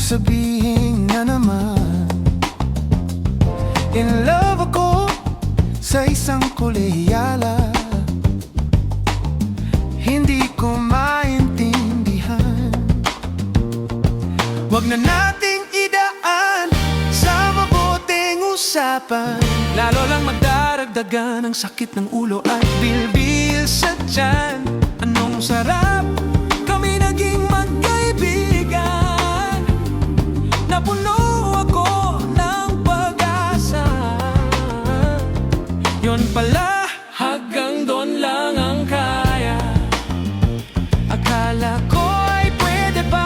sabihin na naman in love ako sa isang kolehiyala. Hindi ko maintindihan. Wag na nating idaan sa mabuting usapan, lalo lang magdaragdagan ang sakit ng ulo at bilbil sa tiyan. Anong sarap kami naging magkaibigan, napuno ako ng pag-asa. Yun pala, hanggang doon lang ang kaya. Akala ko ay pwede pa.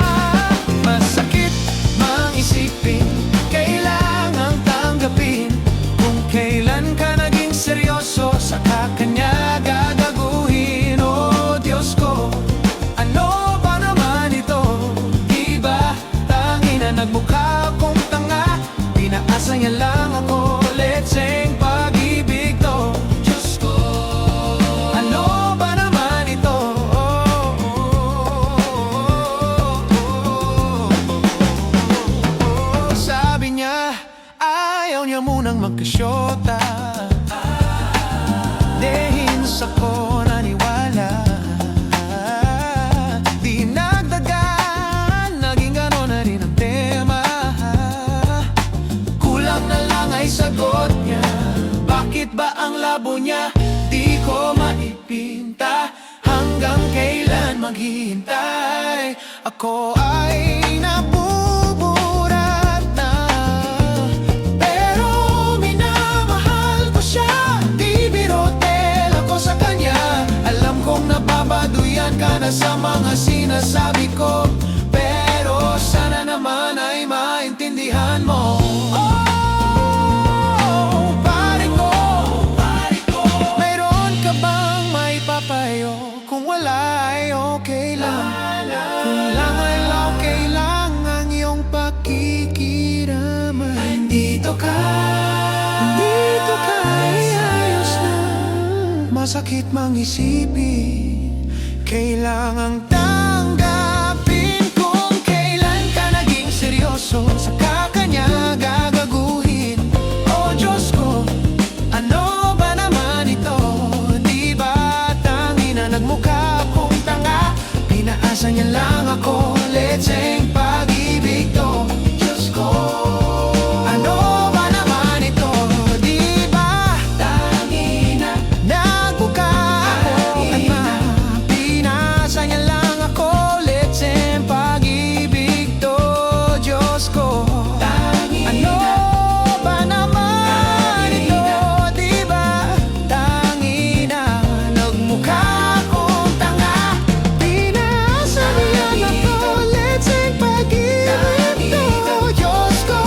Masakit mang isipin, kailangang tanggapin. Kung kailan ka naging seryoso, saka kanya gagaguhin. Oh Diyos ko, ano ba naman ito? Diba tangina nagmukha akong tanga, pinaasa niya lang ako. Let's sing pag-ibig to. Diyos ko, ano ba naman ito? Sabi niya, ayaw niya munang magkasyota. Dehins ako naniwala. Dinagdagan, naging gano'n na rin ang tema. Kulang na lang ay sagot niya. Bakit ba ang labo niya di ko maipinta? Hanggang kailan maghihintay? Ako ay nabuburat na, pero minamahal ko siya. Di birotel ako sa kanya. Alam kong nababaduyan ka na sa mga sinasabi ko, pero sana naman ay maintindihan mo. Oh, pare ko, mayroon ka bang maipapayo? Kung wala ay okay lang. Kung lang ay okay lang ang iyong pakikiraman. Dito ka ay ayos na. Masakit mang isipin, kailangang tanggapin. Kung kailan ka naging seryoso, saka kanya gagaguhin. Oh Diyos ko, ano ba naman ito? Di ba tangina nagmukha akong tanga, pinaasa niya lang ako. Let's sing pag-ibig to. Diyos ko, ano ba naman ito? Di ba tangina nagmukha ako at pinasa niya lang ako. Let's sing pag-ibig to. Diyos ko, ano ba naman ito? Di ba tangina nagmukha akong tanga, pinasa niya lang ako. Let's sing pag-ibig to. Diyos ko,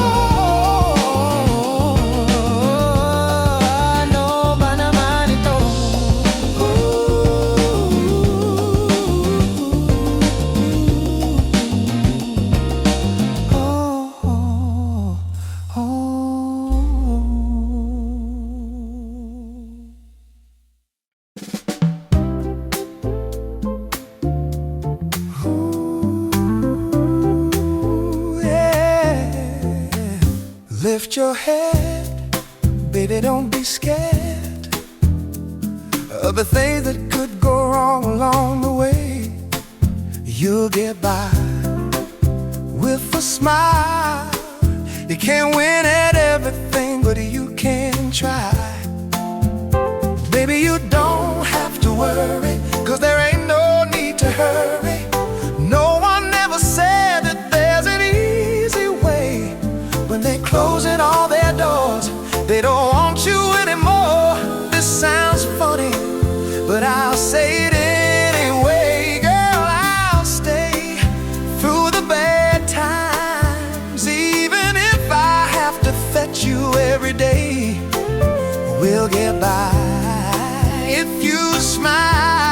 ano ba naman ito? Lift your head, baby, don't be scared of the things that could go wrong along the way. You'll get by with a smile. You can't win at everything, but you can try. Baby, you don't have to worry, 'cause there ain't no need to hurry. No one ever said that there's an easy way. When they closing all their doors, they don't want you anymore. This sounds funny, but I'll say it anyway. Girl, I'll stay through the bad times, even if I have to fetch you every day. We'll get by if you smile.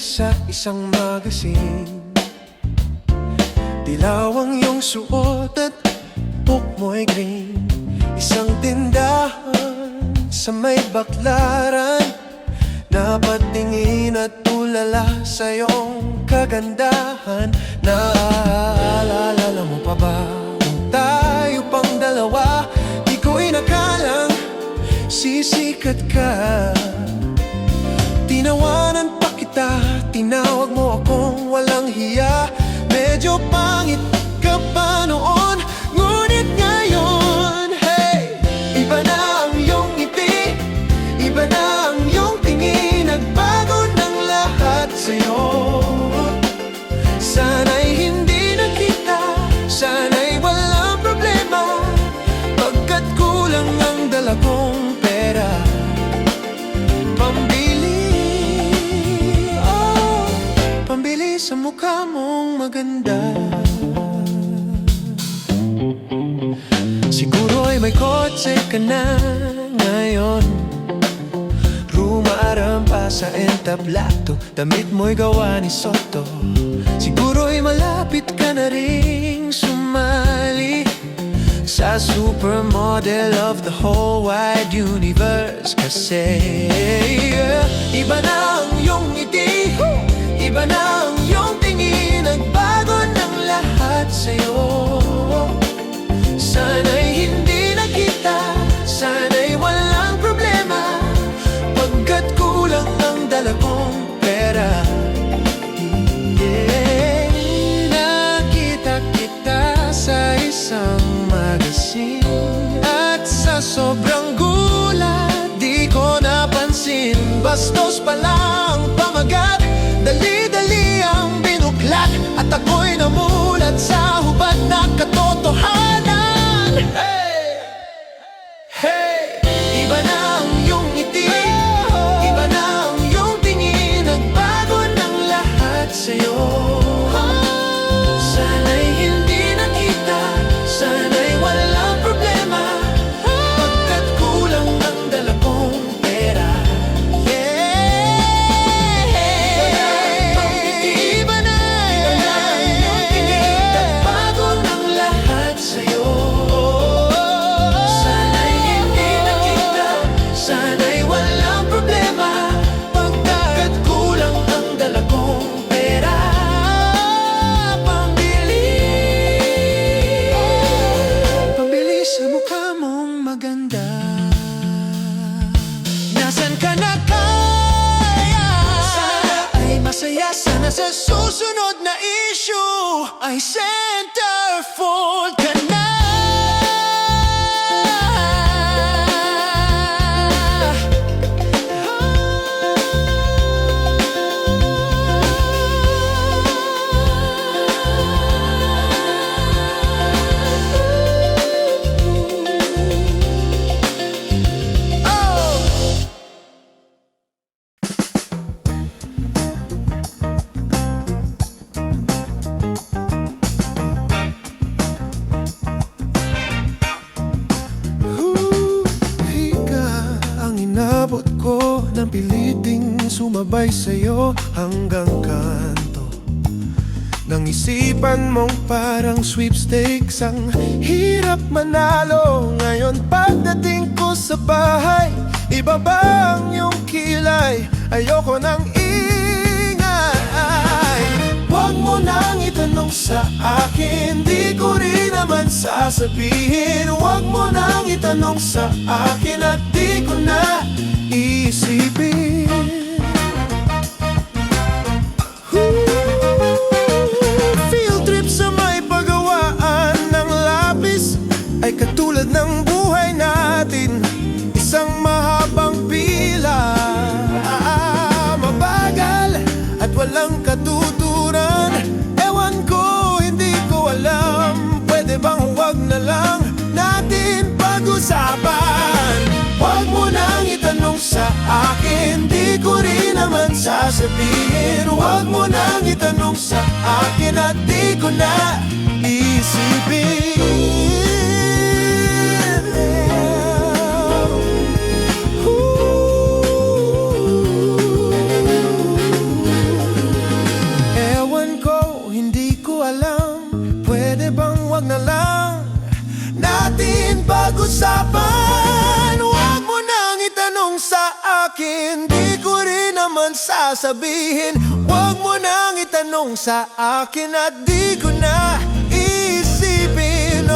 sa isang magazine. Dilaw ang iyong suot at book mo'y green. Isang tindahan sa may baklaran, napatingin at tulala sa iyong kagandahan. Naaalala mo pa ba kung tayo pang dalawa? Di ko inakalang sisikat ka. Tinawanan pa kita, tinawag mo akong walang hiya. Medyo pangit ka pa noon, ngunit ngayon, hey, iba na ang iyong ngiti, iba na ang iyong tingin. Nagbago ng lahat sa'yo. Sana'y hindi na kita, sana'y walang problema, pagkat kulang ang dala kong pera pambili sa mukha mong maganda. Siguro ay may kotse ka na ngayon, rumaaram pa sa entablado, damit mo'y gawa ni Soto. Siguro ay malapit ka na ring sumali sa supermodel of the whole wide universe. Kasi iba na ang iyong ngiti, iba na ang iyong tingin. Nagbago ng lahat sa'yo. Sana'y hindi na kita, sana'y walang problema, pagkat kulang ang dala kong pera. Nakita kita sa isang magazine, at sa sobrang gulat di ko napansin. Bastos pala ang pamagat, dali-dali ang binuklat, at ako'y namulat sa hubad na katotohanan. Hey! Hey! Iba na ang iyong ngiti, iba na ang iyong tingin. Nagbago ng lahat sa'yo. Sana'y hindi na kita, sana'y walang problema, pagkat kulang ang dala kong pera. Iba na ang iyong tingin. Nagbago ng lahat sa'yo. Sana'y hindi na kita, sana'y walang problema, pagkat kulang ang dala kong pera pambili sa mukha mong maganda. Nasaan ka na kaya? Sana ay masaya, sana sa susunod na issue ay centerfold ka na. Inabot ko ng piliting sumabay sa'yo hanggang kanto ng isipan mong parang sweepstakes. Ang hirap manalo. Ngayon pagdating ko sa bahay, iba ba ang iyong kilay? Ayoko nang ingay. Huwag mo nang itanong sa akin, di ko rin naman sasabihin. Huwag mo nang itanong sa akin at di ko na isipin. Field trip sa may paggawaan ng lapis ay katulad ng buhay natin, isang mahabang pila. Mabagal at walang katuturan. Ewan ko, hindi ko alam. Pwede bang huwag na lang natin pag-usapan? Huwag mo nang itanong sa akin, di ko rin naman sasabihin. Huwag mo nang itanong sa akin at di ko na isipin. alam, pwede bang wag na lang natin pag-usapan? Huwag mo nang itanong sa akin, di ko rin naman sasabihin. Huwag mo nang itanong sa akin at di ko na isipin.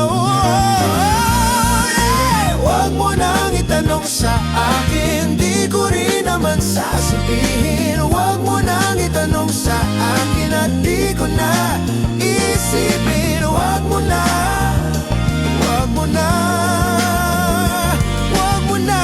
Huwag mo nang itanong sa akin, di ko rin naman sasabihin. Huwag mo nang itanong sa akin at di ko na isipin. Huwag mo na, huwag mo na, huwag mo na.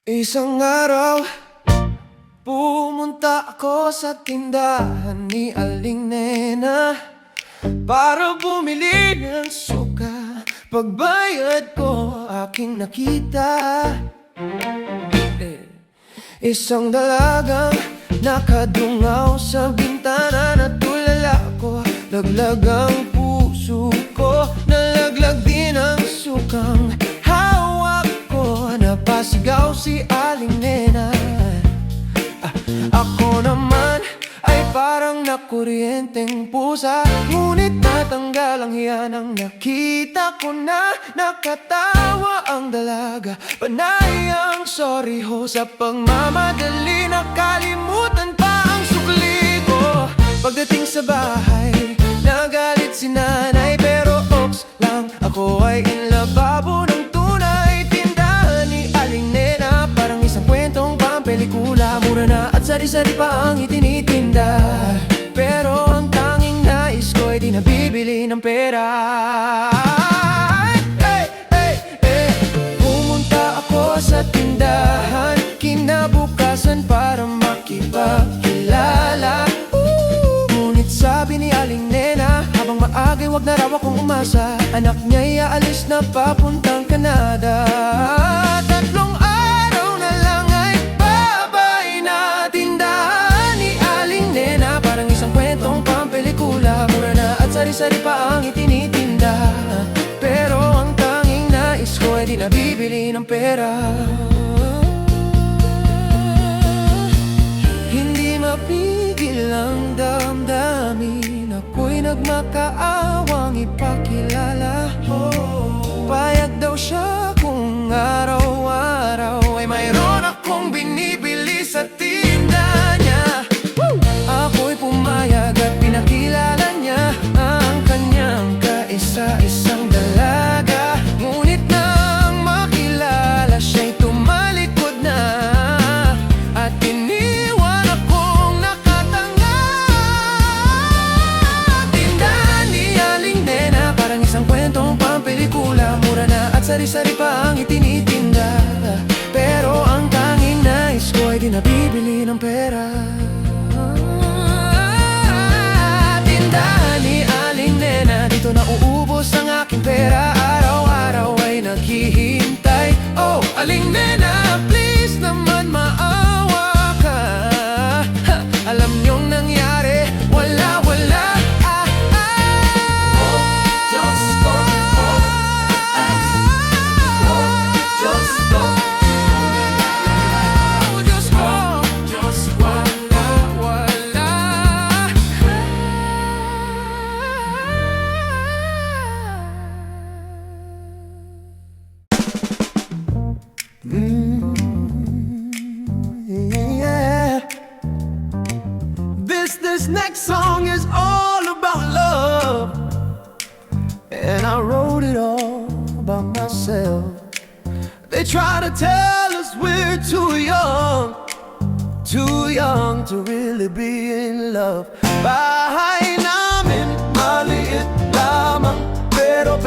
Isang araw, pumunta ako sa tindahan ni Aling Nena para bumili ng suka. Pagbayad ko, aking nakita isang dalagang nakadungaw sa bintana. Natulala ko, laglag ang puso ko, nalaglag din ang sukang hawak ko. Napasigaw si Aling Nena. Ako naman ay parang nakuryenteng pusa, ngunit natanggal ang hiya nang nakita ko na nakatawa ang dalaga. Panay ang sorry ho sa pagmamadali, nakalimutan pa ang sukli ko. Pagdating sa bahay, nagalit si nanay, pero oops lang, ako ay in lababo ng tunay. Tindahan ni Aling Nena, parang isang kwentong pampelikula. Mura na at sari-sari pa ang itinitinda, pero ang tanging nais ko ay di nabibili ng pera. Pumunta ako sa tindahan kinabukasan para makipagkilala. Ngunit sabi ni Aling Nena, habang maagay wag na raw akong umasa, anak niya'y aalis na papuntang Canada. Tatlong araw na lang ay babay na tindahan ni Aling Nena, parang isang kwentong pampelikula. Mura na at sari-sari pa ang itinitinda, pero ang tanging nais ko ay di nabibili ng pera. Hindi mapigil ang damdamin, ako'y nagmakaawang ipakilala. Payag daw siya kung araw-araw ay mayroon akong binibili sa tinda niya. Ako'y pumayag at pinakilala niya ang kanyang kaisa-isang dalaga. Ngunit nang makilala siya'y tumalikod na at iniwan akong nakatanga. Tindahan ni Aling Nena, parang isang kwentong pampelikula. Mura na at sari-sari pa ang itinitinda, pero ang tanging nais ko ay di nabibili ng pera. Tindahan ni Aling Nena, dito na uubos ang aking pera. Araw-araw ay naghihintay. Oh, Aling Nena, please naman maawa ka. Alam niyong nangyari, wala-wala. Yeah. This next song is all about love, and I wrote it all by myself. They try to tell us we're too young to really be in love. Bahay namin maliit lamang, pero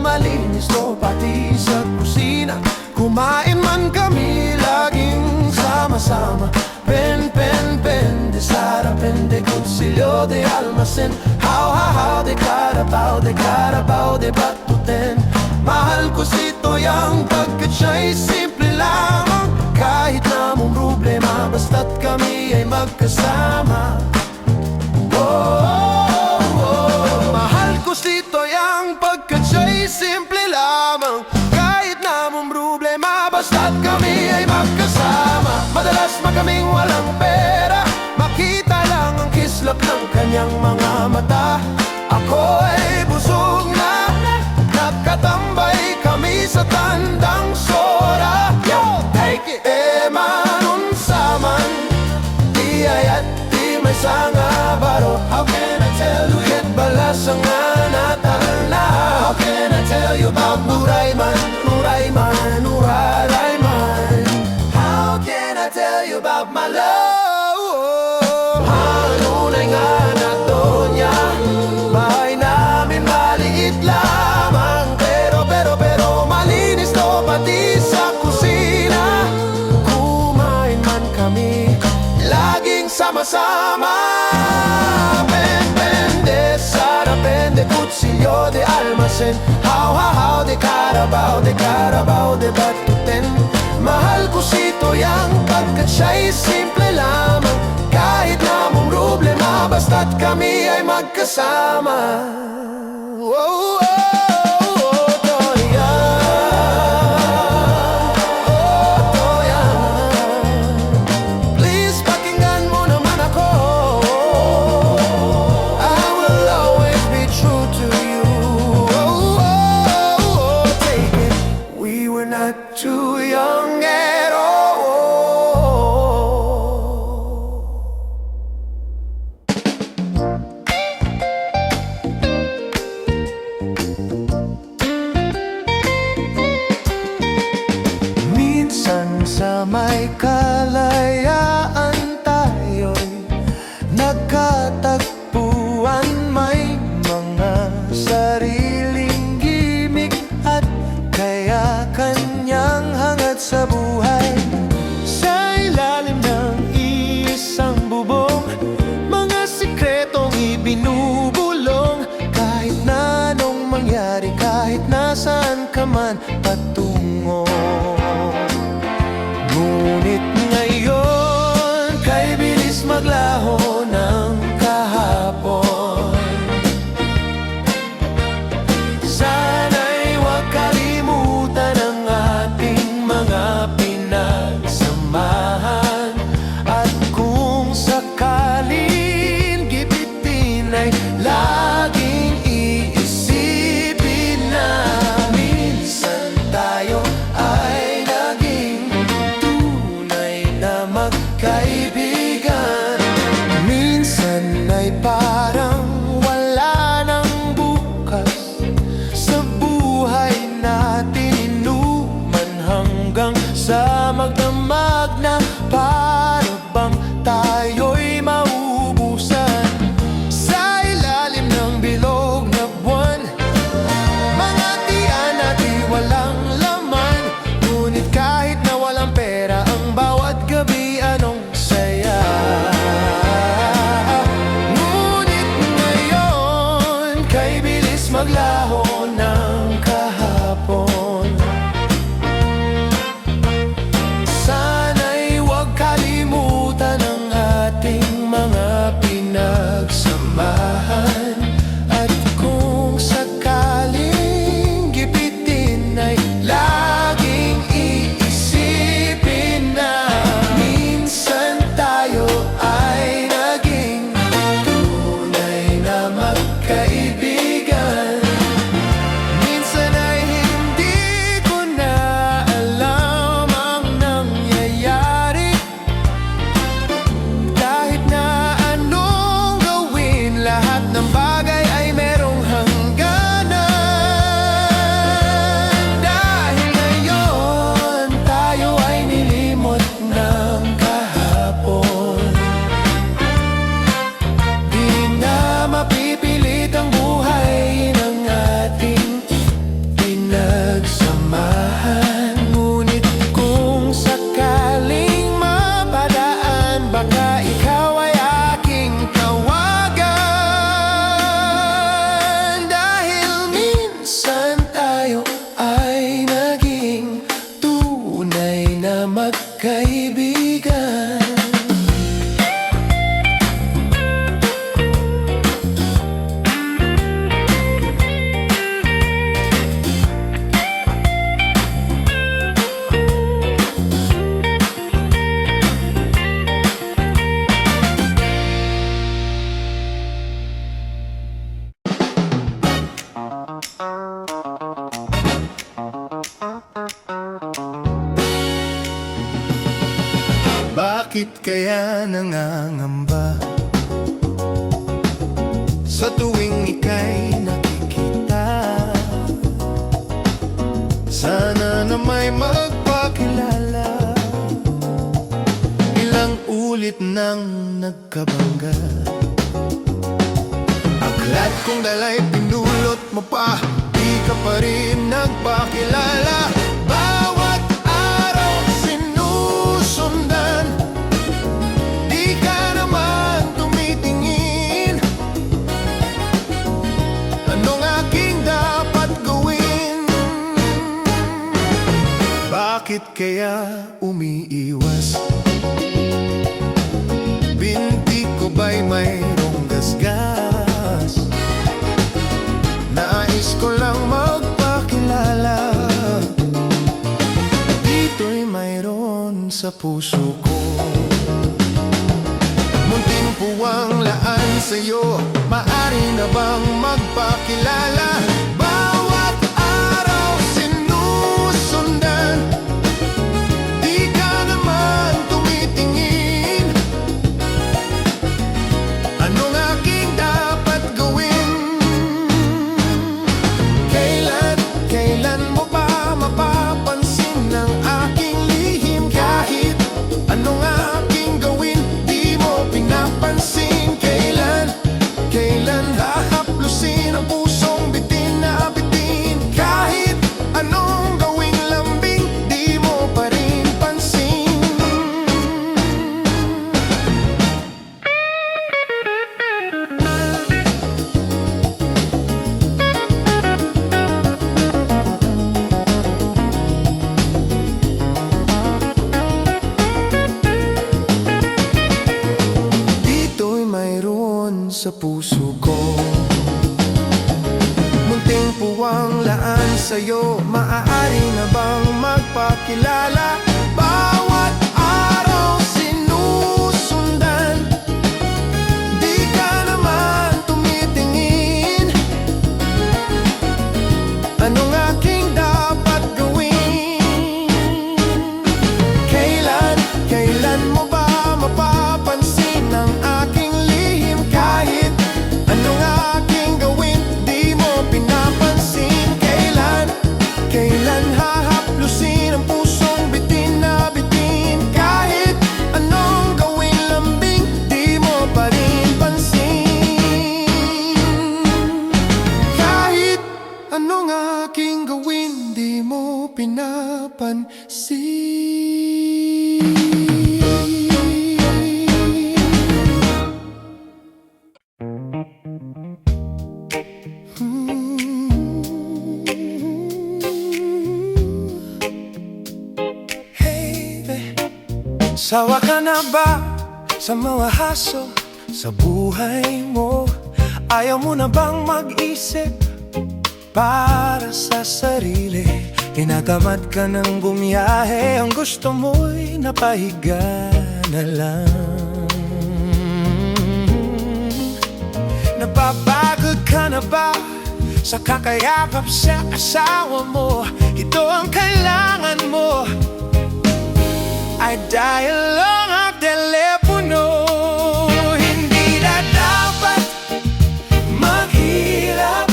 malinis to pati sa kusina. Kumain man kami laging sama-sama, Depende sa depende Consiglio de almacen How de Carabao de Batuten Mahal ko si Toyang pagkat siya'y simple lamang Kahit na mong problema basta't kami ay magkasama Mahal ko si Toyang pagkat siya'y simple lamang Kahit na mong problema basta't kami ay magkasama Madalas makaming walang pera Makita lang ang kislap ng kanyang mga mata Ako ay busog na Nakatambay kami sa tandang sora Yo, take it! Manunsaman Di ay at di may sanga baro How can I tell you it balas ang natal na How can I tell you about Urayman How can I tell you about my love Hanunay nga na doon niya Bahay namin maliit lamang Pero malinis to pati sa kusina Kumain man kami Laging sama-sama Depende sa depende Kutsilyo de almacen How de Carabao de Batuten Mahal ko si Toyang pagkat siya'y simple lamang Kahit na mong problema basta't kami ay magkasama Please pakinggan mo naman ako I will always be true to you Take it, we were not too young at all Minsan sa may kalayaan tayo'y nagkatagpuan May mga sariling gimik at kaya kanyang hangad sa buhay Sa ilalim ng isang bubong Mga sikretong ibinubulong Kahit na anong mangyari, kahit nasaan ka man patungo Ngunit ngayon, kay bilis maglaho ng kahapon Sana'y huwag kalimutan ang ating mga pinagsamahan At kung sakalin gibitin ay laging iisipin na Minsan tayo ay naging tunay Bakit kaya nangangamba sa tuwing ika'y nakikita? Sana na may magpakilala. Ilang ulit nang nagkabangga, aklat kong dala'y pinulot mo pa, di ka pa rin nagpakilala. Bawat araw sinusundan, di ka naman tumitingin. Anong aking dapat gawin? Bakit kaya umiiwas? Binti ko ba'y mayroong gasgas? Nais ko lang magpakilala. Dito'y mayroon sa puso ko, munting puwang laan sa'yo. Maari na bang magpakilala? Bawat araw sinusundan, di ka naman tumitingin. Anong aking dapat gawin? Kailan mo ba mapapansin ang aking lihim? Kahit anong aking gawin, di mo pinapansin. Kailan hahaplusin ang pusong bitin na bitin? Kahit anong gawing lambing, di mo pa rin pansin. Dito'y mayroon sa puso ko, munting puwang laan sa'yo. Maaari na bang magpakilala? Bawat araw sinusundan, di ka naman tumitingin. Anong aking dapat gawin? Kailan mo ba mapapansin ang aking lihim? Kahit anong aking gawin, di mo pinapansin. Kailan hahaplusin ang pusong bitin na bitin? Kahit anong gawing lambing, di mo pa rin pansin. Kahit anong aking gawin, di mo pinapansin. Sawa ka na ba sa mga haso sa buhay mo? Ayaw mo na bang mag-isip para sa sarili? Tinatamad ka ng bumiyahe, ang gusto mo'y napahiga na lang. Napapagod ka na ba sa kakayakap sa asawa mo? Ito ang kailangan mo, ay dial lang ang telepono. Hindi na dapat maghirap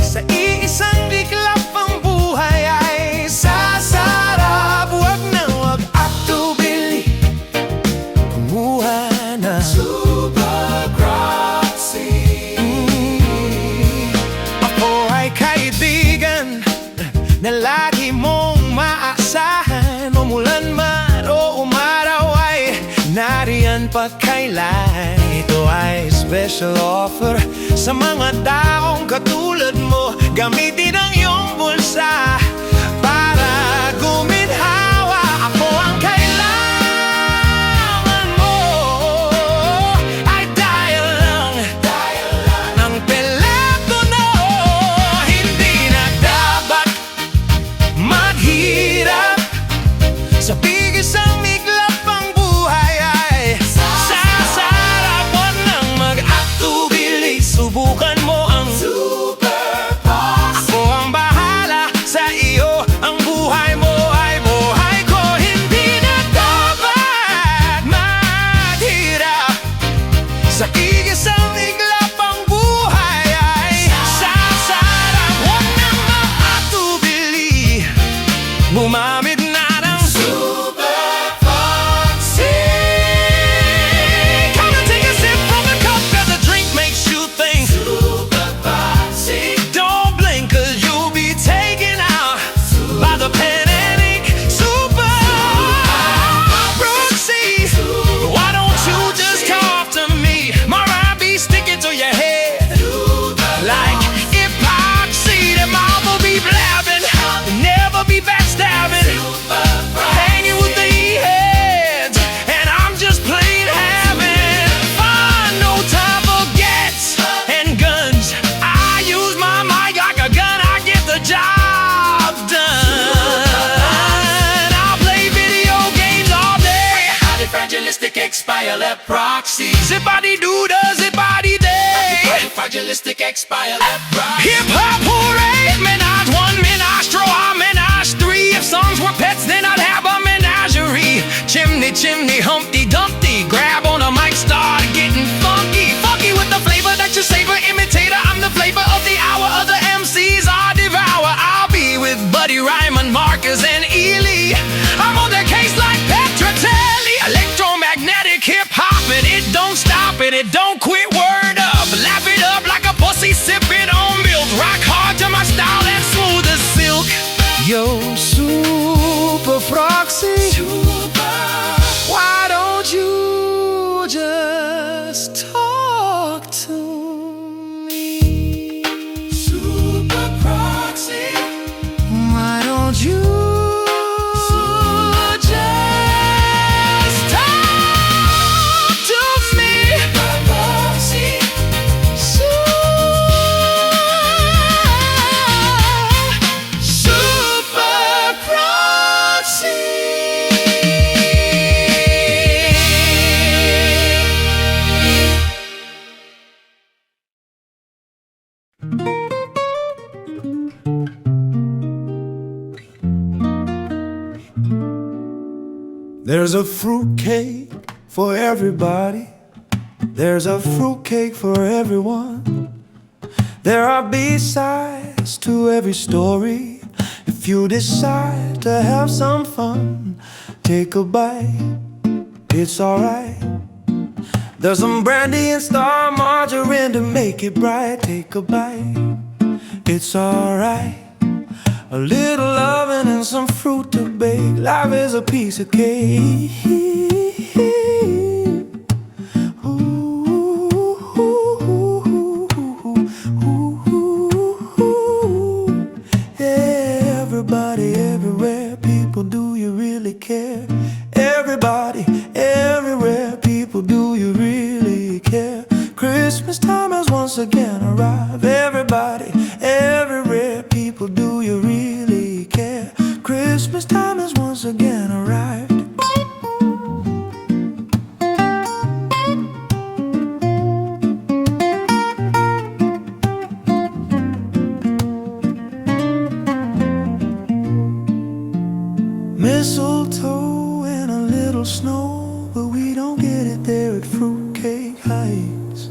sa iisang iklap. Ang buhay ay sasarap. Huwag na huwag atubili, kumuha na Super Croxy. Ako ay kaibigan na lagi mong maaasahan. Umulan man o umaraw ay nariyan pa kailan. Ito ay special offer sa mga taong katulad mo. Gamitin ang iyong bulsa para guminhawa. Ako ang kailangan mo, ay dial lang ang telepono. Hindi na dapat maghirap sa bigis ang miglap. Ang buhay ay sasarap. Huwag nang mag-atubili, subukan mo ang Super Croxy. Ako expire, let proxy. Zippity doo da, zippity day. Fragilistic expire, let proxy. Hip hop hooray, menage one, menage trois, menage three. If songs were pets, then I'd have a menagerie. Chimney, chimney, Humpty Dumpty. Grab on a mic, start getting funky. Funky with the flavor that you savor, imitator. I'm the flavor of the hour, other MCs I devour. I'll be with Buddy, Ryman, Marcus, and Ely. I'm on their case like Petrotelli. Electromagnetic hip-hop, and it don't stop and it don't quit. Word up, laugh it up like a pussy sipping on milk. Rock hard to my style and smooth as silk. Yo, Super Proxy, why don't you just talk to me? Super Proxy, why don't you just talk to me? Super Proxy, Super Proxy. There's a fruitcake for everybody. There's a fruitcake for everyone. There are B-sides to every story. If you decide to have some fun, take a bite, it's alright. There's some brandy and star margarine to make it bright. Take a bite, it's alright. A little loving and some fruit to bake. Life is a piece of cake. Yeah, everybody, everywhere. People, do you really care? Everybody, everywhere. People, do you really care? Christmas time has once again arrived. Everybody, everywhere. People, do you really care? Christmas time has once again arrived. Mistletoe and a little snow, but we don't get it there at Fruitcake Heights.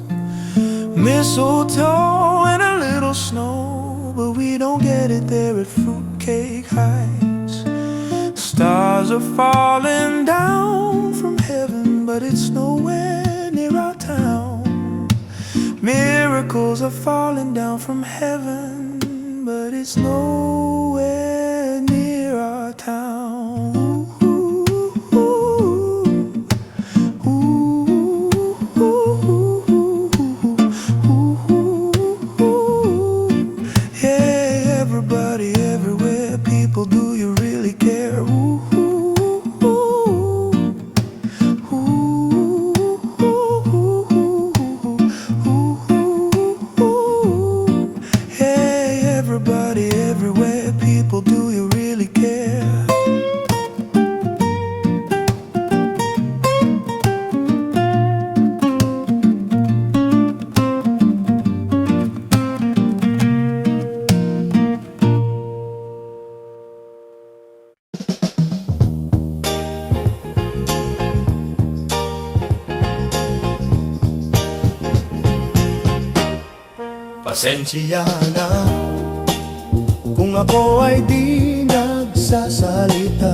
Mistletoe and a little snow, but we don't get it there at Fruitcake Heights. Stars are falling down from heaven, but it's nowhere near our town. Miracles are falling down from heaven, but it's nowhere near our town. Everybody, everywhere. People, do you really care? Ooh, ooh, ooh. Ooh, ooh, ooh, ooh. Hey, everybody, everywhere. People, do you really care? Pasensya na kung ako ay di nagsasalita.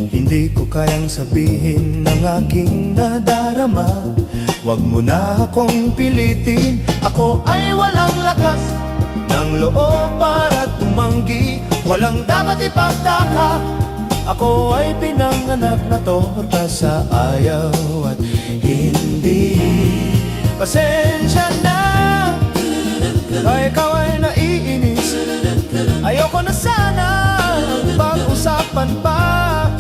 Hindi ko kayang sabihin ng aking nadarama. Huwag mo na akong pilitin. Ako ay walang lakas ng loob para tumanggi. Walang dapat ipagtaka. Ako ay pinanganak na torta sa ayaw at hindi. Pasensya na kaya ikaw ay naiinis. Ayoko na sana pag-usapan pa.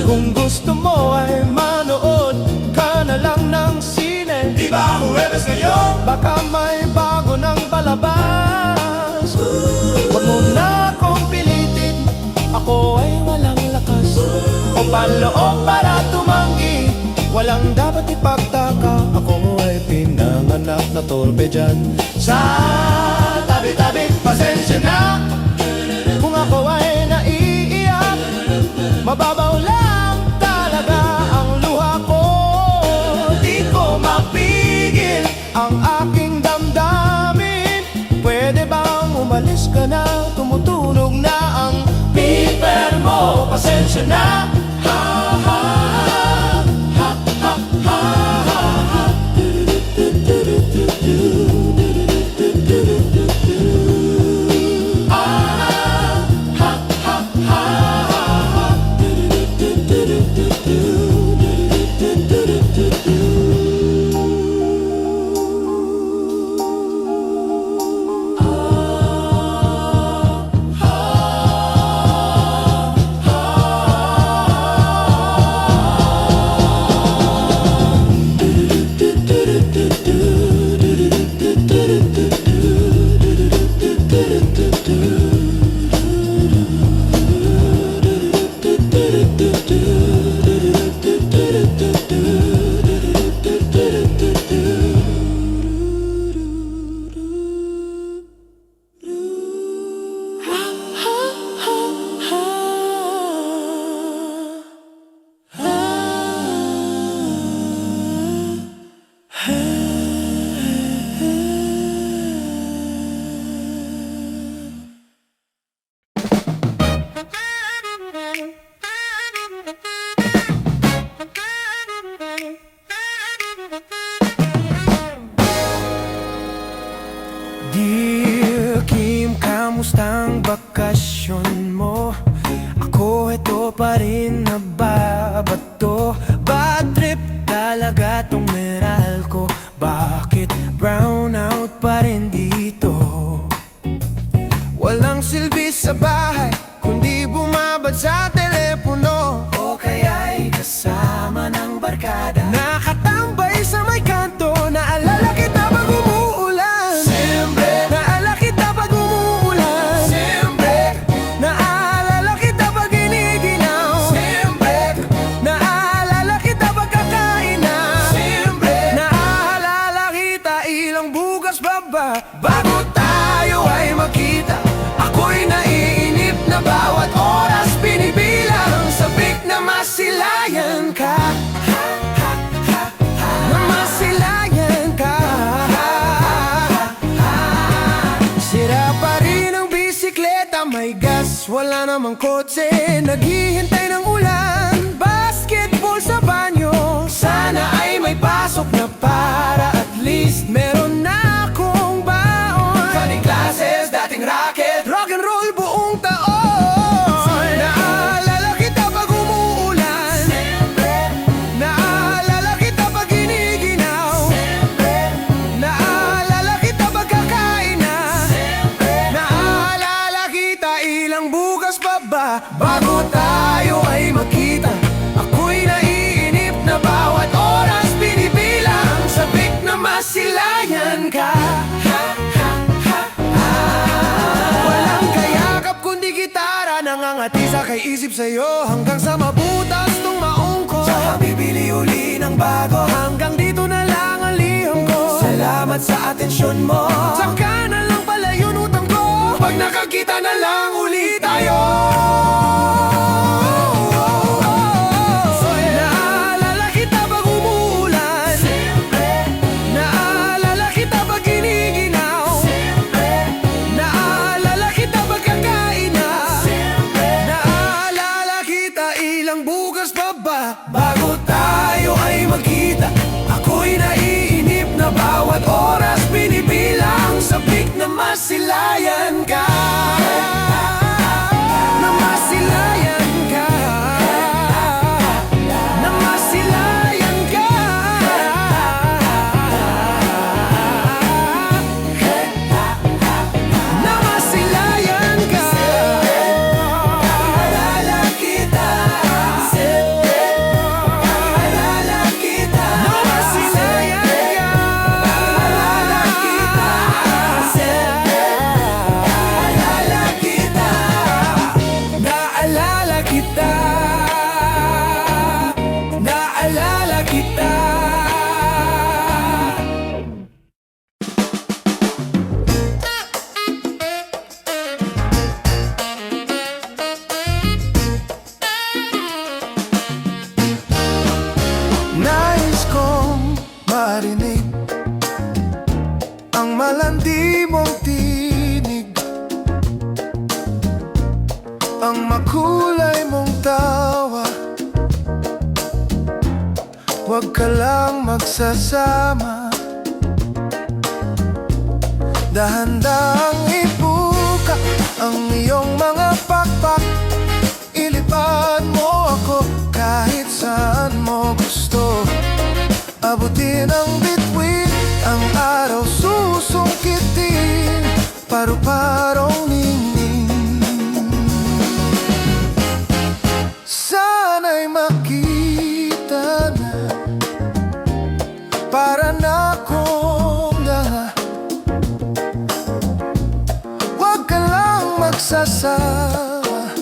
Kung gusto mo ay manood ka na lang ng sine. Di ba Huwebes ngayon? Baka may bago ng palabas. Huwag mo na akong pilitin. Ako ay walang lakas o panloob para tumanggi. anak na torpe dyan. Sa tabi-tabi, pasensya na kung ako ay naiiyak. Mababaw lang talaga ang luha ko. Di ko mapigil ang aking damdamin. Pwede bang umalis ka na? Tumutunog na ang beeper mo. Pasensya na. Ha, ha, ha, ha, ha, ha. Dear Kim, kamustang bakasyon mo? Ako ito pa rin nababato. Bad trip talaga tong Meralco. Bakit brown out pa rin dito? Walang silbi sa bahay, kundi bumabad sa telepono. O kaya'y kasama ng barkada, nakatambay sa may kanto. Naalala kita pag umuulan, siyempre. Naalala kita pag umuulan, siyempre. Naalala kita pag giniginaw, siyempre. Naalala kita pag kakain na, siyempre. Naalala kita ilang bukas pa ba bago tayo ay makita? Ako'y naiinip na bawat oras binibilang, sabik na masilayan ka. Na masilayan ka. Sira pa rin ang bisikleta, may gas, wala namang kotse. Naghihintay ng ulan, basketball sa banyo. Sana ay may pasok na para at least meron na akong baon. Funny classes, dating racket, rock and roll buong taon. Naalala kita pag umuulan, siyempre. Naalala kita pag giniginaw, siyempre. Naalala kita pag kakain na, siyempre. Naalala kita ilang bukas pa ba bago tayo ay makita? Ako'y naiinip na bawat oras binibilang, sabik na masilayan ka. Walang kayakap kundi gitara, nangangati sa kay isip sa'yo hanggang sa mabutas tong maong ko. Tsaka bibili uli ng bago, hanggang dito na lang ang liham ko. Salamat sa atensyon mo, tsaka na lang pala yun utang ko. Pag nakakita na lang uli tayo. Naalala kita pag umuulan, siyempre. Naalala kita pag giniginaw, siyempre. Naalala kita pag kakain na, siyempre. Naalala kita ilang bukas pa ba bago tayo ay magkita? Ako'y naiinip na bawat oras binibilang, sabik na masilayan ka. Na masilayan ka. Na masilayan ka. Na masilayan ka. Naalala kita, siyempre. Naalala kita, na masilayan ka. Naalala kita, siyempre. ang makulay mong tawa. Huwag ka lang magsasama, dahan-dahang ibuka ang iyong mga pakpak. Ilipad mo ako kahit saan mo gusto. Abutin ang bituin, ang araw susungkitin, paru-parong ningning. Sana'y makita na, para na akong lahat. Huwag ka lang magsasawa,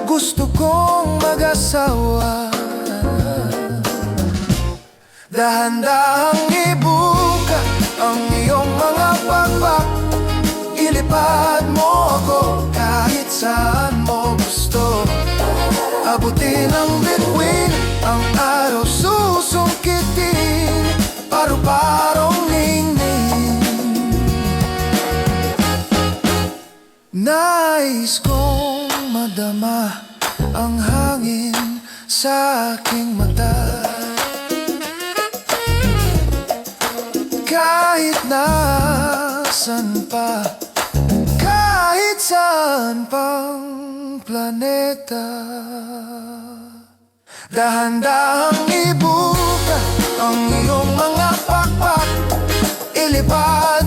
gusto kong mag-asawa. Dahan-dahang ibuka ang iyong mga pakpak. Ilipad mo ako kahit saan mo gusto. Abutin ang bituin, ang araw susungkitin, paru-parong ningning. Nais kong madama ang hangin sa aking mata. Kahit nasan pa, kahit saan pang planeta. Dahan-dahang ibuka ang iyong mga pakpak. Ilipad